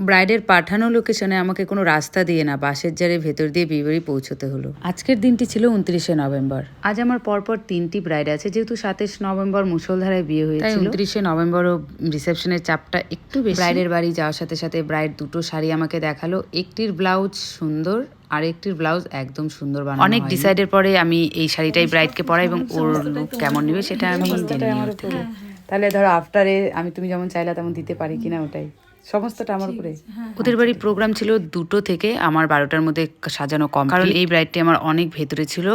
ব্রাইডের পাঠানো লোকেশনে আমাকে কোনো রাস্তা দিয়ে না, বাসের জারের ভেতর দিয়ে বিয়েবাড়ি পৌঁছতে হলো। আজকের দিনটি ছিল 29শে নভেম্বর। আজ আমার পরপর 3টি ব্রাইড আছে, যেহেতু 27 নভেম্বর মুষলধারায় বিয়ে হয়েছিল, 29শে নভেম্বরও রিসেপশনের চাপটা একটু বেশি। ব্রাইডের বাড়ি যাওয়ার সাথে সাথে ব্রাইড দুটো শাড়ি আমাকে দেখালো। একটির ব্লাউজ সুন্দর, আরেকটির ব্লাউজ একদম সুন্দর বানানো। অনেক ডিসাইডের পরে আমি এই শাড়িটাই ব্রাইডকে পরাই এবং ওর লুক কেমন নেবে সেটা আমি জেনে নিই। তাহলে ধরো আফটারে আমি তুমি যেমন চাইলা তেমন দিতে পারি কিনা, ওটাই সমস্তটা আমার উপরে। ওদের বাড়ি প্রোগ্রাম ছিল 2টো থেকে, আমার 12টার মধ্যে সাজানো কম, কারণ এই ব্রাইডটি আমার অনেক ভেতরে ছিল,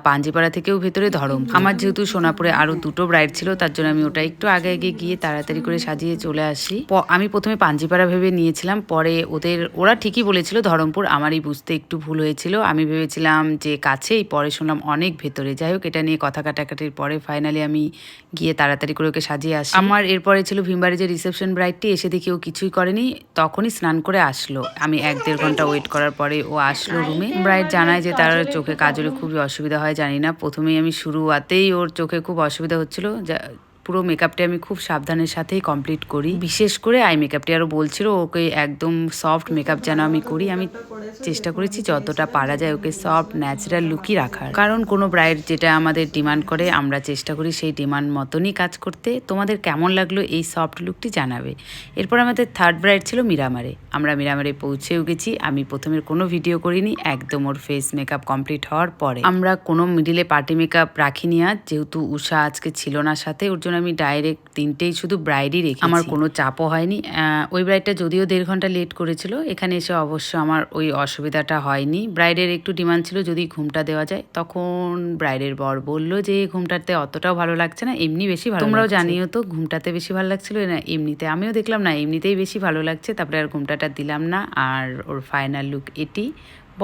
পাঞ্জিপাড়া থেকেও ভেতরে ধরম। আমার যেহেতু সোনাপুরে আরো 2টো ব্রাইড ছিল, তার জন্য আমি ওটা একটু আগে আগে গিয়ে তাড়াতাড়ি করে সাজিয়ে চলে আসি। আমি প্রথমে পাঞ্জিপাড়া ভেবে নিয়েছিলাম, পরে ওরা ঠিকই বলেছিল ধরমপুর, আমারই বুঝতে একটু ভুল হয়েছিল। আমি ভেবেছিলাম যে কাছেই, পরে শুনলাম অনেক ভেতরে। যাই হোক, এটা নিয়ে কথা কাটাকাটির পরে ফাইনালি আমি গিয়ে তাড়াতাড়ি করে ওকে সাজিয়ে আসি। আমার এরপরে ছিল ভীমবাড়ি যে রিসেপশন ব্রাইডটি, এসে দেখি ও কিছুই করেনি, তখনই স্নান করে আসলো। আমি 1-1.5 ঘন্টা ওয়েট করার পরে ও আসলো রুমে। ব্রাইড জানায় যে তার চোখে কাজলে খুবই অসুবিধা হয়, জানি না, প্রথমেই আমি শুরুতেই ওর চোখে খুব অসুবিধা হচ্ছিল। পুরো মেকআপটি আমি খুব সাবধানের সাথেই কমপ্লিট করি, বিশেষ করে আই মেকআপটি। আরও বলছিল ওকে একদম সফট মেকআপ যেন আমি করি। আমি চেষ্টা করেছি যতটা পারা যায় ওকে সফট ন্যাচারাল লুকই রাখার, কারণ কোনো ব্রাইড যেটা আমাদের ডিমান্ড করে আমরা চেষ্টা করি সেই ডিমান্ড মতনই কাজ করতে। তোমাদের কেমন লাগলো এই সফট লুকটি জানাবে। এরপর আমাদের 3rd ব্রাইড ছিল মিরামারে। আমরা মিরামারে পৌঁছেও গেছি। আমি প্রথমে কোনো ভিডিও করিনি, একদম ওর ফেস মেকআপ কমপ্লিট হওয়ার পরে। আমরা কোনো মিডিলে পার্টি মেকআপ রাখিনি আজ, যেহেতু উষা আজকে ছিল না সাথে, ওর জন্য আমি ডাইরেক্ট 3টেই শুধু ব্রাইডই রেখেছি। আমার কোনো চাপও হয়নি। ওই ব্রাইডটা যদিও 1.5 ঘন্টা লেট করেছিল, এখানে এসে অবশ্য আমার ওই অসুবিধাটা হয়নি। ব্রাইডের একটু ডিমান্ড ছিল যদি ঘুমটা দেওয়া যায়, তখন ব্রাইডের বর বললো যে ঘুমটাতে অতটাও ভালো লাগছে না, এমনি বেশি ভালো। তোমরাও জানিও তো ঘুমটাতে বেশি ভালো লাগছিল না এমনিতে। আমিও দেখলাম না এমনিতেই বেশি ভালো লাগছে, তারপরে আর ঘুমটাটা দিলাম না। আর ওর ফাইনাল লুক এটি।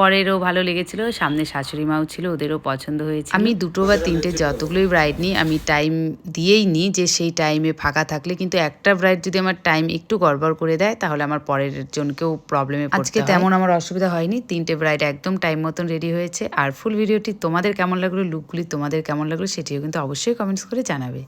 বরেরও ভালো লেগেছিল, সামনে শাশুড়ি মাও ছিল, ওদেরও পছন্দ হয়েছে। আমি 2টো বা 3টে যতগুলোই ব্রাইড নিই আমি টাইম দিয়েই নিই, যে সেই টাইমে ফাঁকা থাকলে। কিন্তু একটা ব্রাইড যদি আমার টাইম একটু গড়বড় করে দেয় তাহলে আমার পরের জনকেও প্রবলেমে পড়তে হয়। আজকে তেমন আমার অসুবিধা হয়নি, 3টে ব্রাইড একদম টাইম মতন রেডি হয়েছে। আর ফুল ভিডিওটি তোমাদের কেমন লাগলো, লুকগুলি তোমাদের কেমন লাগলো সেটিও কিন্তু অবশ্যই কমেন্টস করে জানাবে।